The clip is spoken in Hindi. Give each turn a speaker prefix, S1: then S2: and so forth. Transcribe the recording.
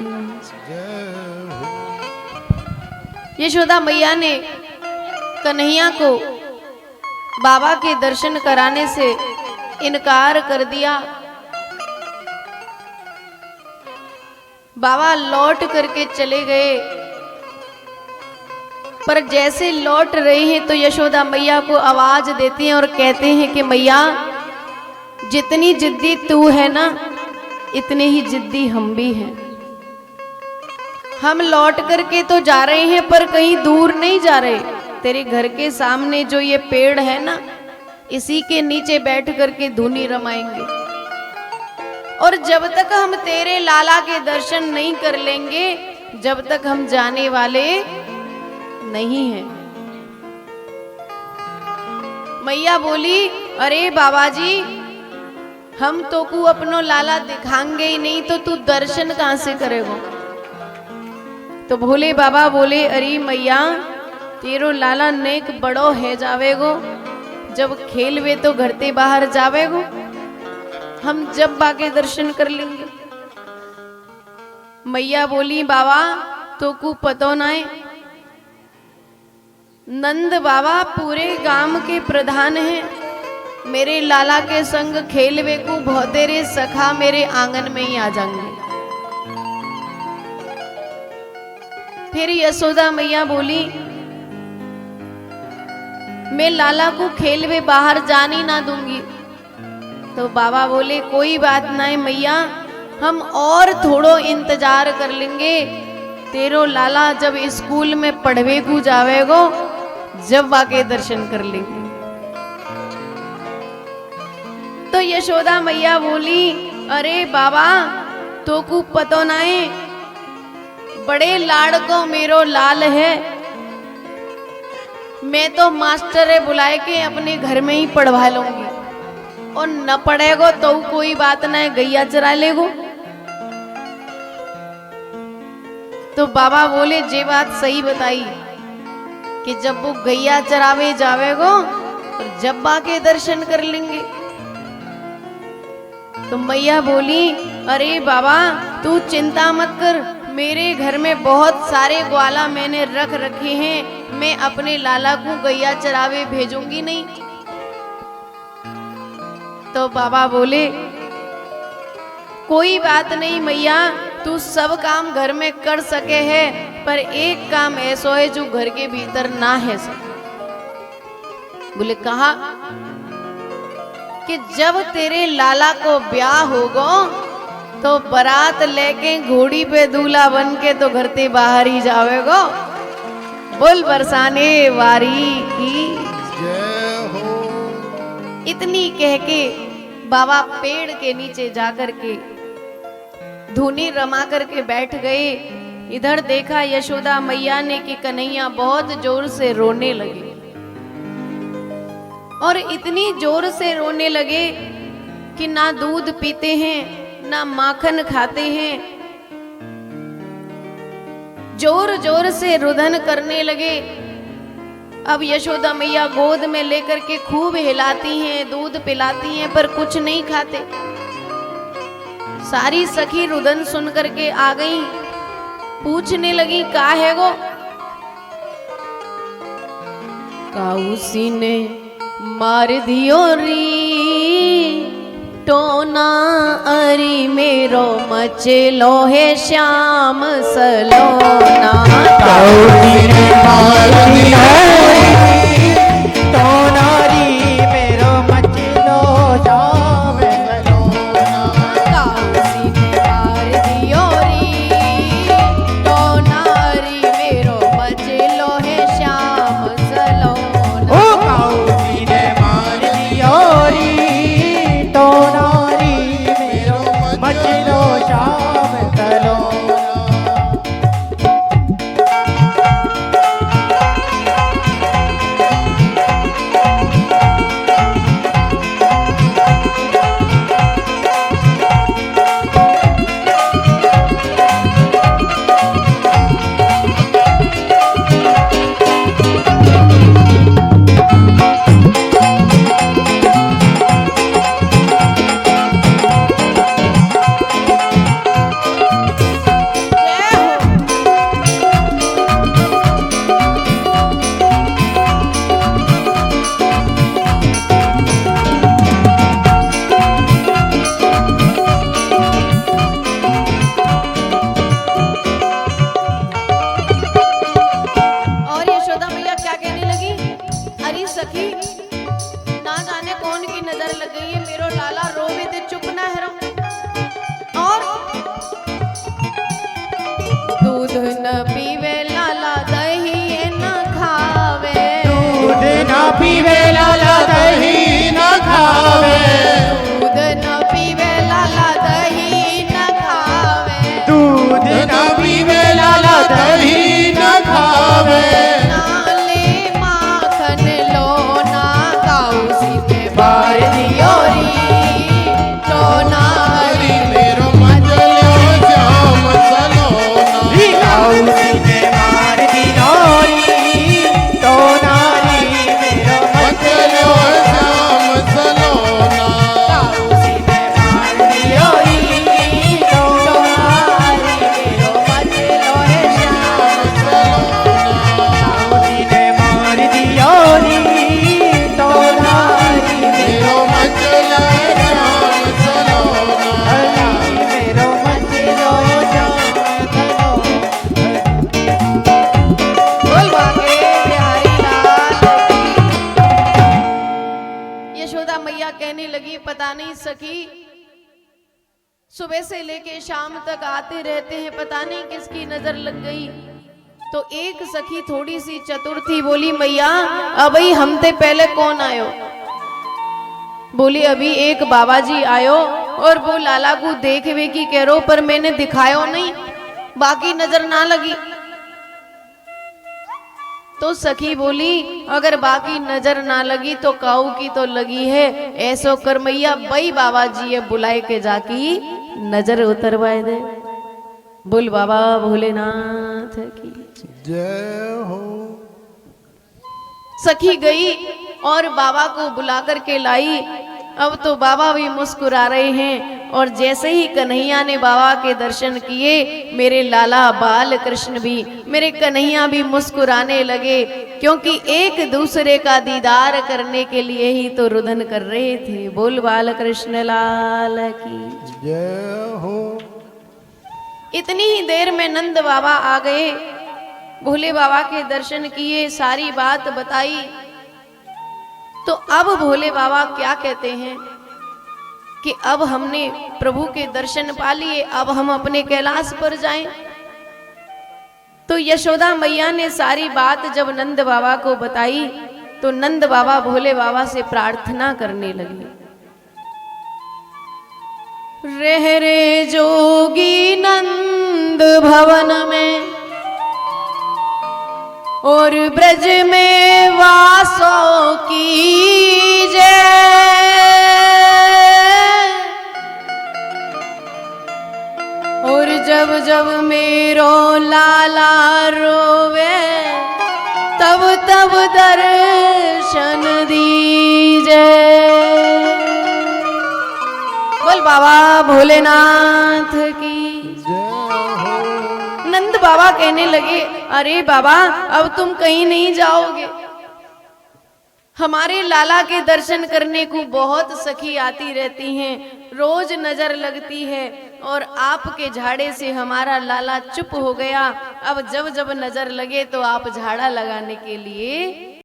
S1: की। यशोदा मैया ने कन्हैया को बाबा के दर्शन कराने से इनकार कर दिया। बाबा लौट करके चले गए, पर जैसे लौट रहे हैं तो यशोदा मैया को आवाज देती हैं और कहते हैं कि मैया, जितनी जिद्दी तू है ना, इतने ही जिद्दी हम भी हैं। हम लौट करके तो जा रहे हैं पर कहीं दूर नहीं जा रहे। तेरे घर के सामने जो ये पेड़ है ना, इसी के नीचे बैठ करके धुनी रमाएंगे। और जब तक हम तेरे लाला के दर्शन नहीं कर लेंगे, जब तक हम जाने वाले नहीं हैं। मैया बोली, अरे बाबा जी, हम तो को अपनो लाला दिखाएंगे ही नहीं तो तू दर्शन कहां से करेगो। तो भोले बाबा बोले, अरे मैया, तेरो लाला नेक बड़ो है जावेगो, जब खेलवे तो घर ते बाहर जावेगो, हम जब बाके दर्शन कर लेंगे। मैया बोली, बाबा तो को पतो ना है, नंद बाबा पूरे गांव के प्रधान हैं, मेरे लाला के संग खेलवे को बहुतेरे सखा मेरे आंगन में ही आ जाएंगे। फिर यशोदा मैया बोली, मैं लाला को खेलवे बाहर जाने ना दूंगी। तो बाबा बोले, कोई बात नहीं मैया, हम और थोड़ो इंतजार कर लेंगे। तेरो लाला जब स्कूल में पढ़वे को जावेगो, जब वाके दर्शन कर लेंगे। तो यशोदा मैया बोली, अरे बाबा तो को पतो ना है, बड़े लाड़ को मेरो लाल है, मैं तो मास्टर बुलाए के अपने घर में ही पढ़वा लूंगी, और न पढ़ेगो तो कोई बात ना है, गैया चरा लेगो। तो बाबा बोले, जे बात सही बताई कि जब वो गैया चरावे जावेगो और जब बाके दर्शन कर लेंगे। तो मैया बोली, अरे बाबा तू चिंता मत कर, मेरे घर में बहुत सारे ग्वाला मैंने रख रखे हैं, मैं अपने लाला को गैया चरावे भेजूंगी नहीं। तो बाबा बोले, कोई बात नहीं मैया, तू सब काम घर में कर सके है, पर एक काम ऐसा है जो घर के भीतर ना है सके। बोले, कहा कि जब तेरे लाला को ब्याह होगो तो बारात लेके घोड़ी पे दूल्हा बन के तो घर ते बाहर ही जावेगो। बोल बरसाने वारी की जय हो। इतनी कह के बाबा पेड़ के नीचे जाकर के धुनी रमा करके बैठ गए। इधर देखा यशोदा मैया ने कि कन्हैया बहुत जोर से रोने लगे, और इतनी जोर से रोने लगे कि ना दूध पीते हैं ना माखन खाते हैं, जोर जोर से रुदन करने लगे। अब यशोदा मैया गोद में लेकर के खूब हिलाती हैं, दूध पिलाती हैं, पर कुछ नहीं खाते। सारी सखी रुदन सुन करके आ गई, पूछने लगी, का है गो। काउसी ने मार दियो री टोना, अरी मेरो मचलो है श्याम सलोना।
S2: काउसी ने मार दियो टोना, री मेरो मचलो श्याम सलोना।
S1: काउसी ने मार दियो री टोना, अरी मेरो मचलो है श्याम सलोना।
S2: ओ काउसी ने मार दियो री टोना, री मेरो मचलो श्याम सलोना।
S1: दूध न पीवे लाला दही न खावे,
S2: दूध न पीवे लाला दही न खावे,
S1: दूध न पीवे लाला दही न खावे,
S2: दूध न पीवे लाला दही न खावे,
S1: नाले माखन लोना गाऊ सीते बार दियोरी टोना हरी
S3: मेरो मजलो श्याम सलोना,
S2: गाऊ सीते मार दियोरी तो नारी मेरो
S3: मजलो श्याम सलोना,
S2: गाऊ सीते मार दियोरी तो नारी मेरो
S1: मचलो है श्याम
S2: गाऊ सीते मार दियोरी तो नारी
S3: मेरो मजलो श्याम सलोना,
S2: मेरो मचलो
S1: बोल बाके बिहारी लाल की। यशोदा मैया कहने लगी पता नहीं सखी सुबह से लेके शाम तक आते रहते हैं, पता नहीं किसकी नजर लग गई। तो एक सखी थोड़ी सी चतुर थी, बोली मैया अबई हमते पहले कौन आयो? बोली अभी एक बाबा जी आयो और वो लाला को देखवे की कह रो, पर मैंने दिखायो नहीं, बाकी नजर ना लगी। तो सखी बोली अगर बाकी नजर ना लगी तो काऊ की तो लगी है, ऐसो कर मैया बई बाबा जी बुलाए के जाकी नजर उतरवाए दे। बोल बाबा भोलेनाथ की
S3: जय हो।
S1: सखी गई और बाबा को बुला कर के लाई। अब तो बाबा भी मुस्कुरा रहे हैं और जैसे ही कन्हैया ने बाबा के दर्शन किए, मेरे लाला बाल कृष्ण भी, मेरे कन्हैया भी मुस्कुराने लगे, क्योंकि एक दूसरे का दीदार करने के लिए ही तो रुदन कर रहे थे। बोल बाल कृष्ण लाल की
S3: जय हो।
S1: इतनी ही देर में नंद बाबा आ गए, भोले बाबा के दर्शन किए, सारी बात बताई। तो अब भोले बाबा क्या कहते हैं कि अब हमने प्रभु के दर्शन पा लिए, अब हम अपने कैलाश पर जाएं। तो यशोदा मैया ने सारी बात जब नंद बाबा को बताई, तो नंद बाबा भोले बाबा से प्रार्थना करने लगे। रह रे जोगी नंद भवन में और ब्रज में वासों की जय, और जब जब मेरो लाला रोवे तब तब दर्शन दीजे। बोल बाबा भोलेनाथ की। नंद बाबा कहने लगे अरे बाबा अब तुम कहीं नहीं जाओगे, हमारे लाला के दर्शन करने को बहुत सखी आती रहती हैं, रोज नजर लगती है, और आपके झाड़े से हमारा लाला चुप हो गया। अब जब जब नजर लगे तो आप झाड़ा लगाने के लिए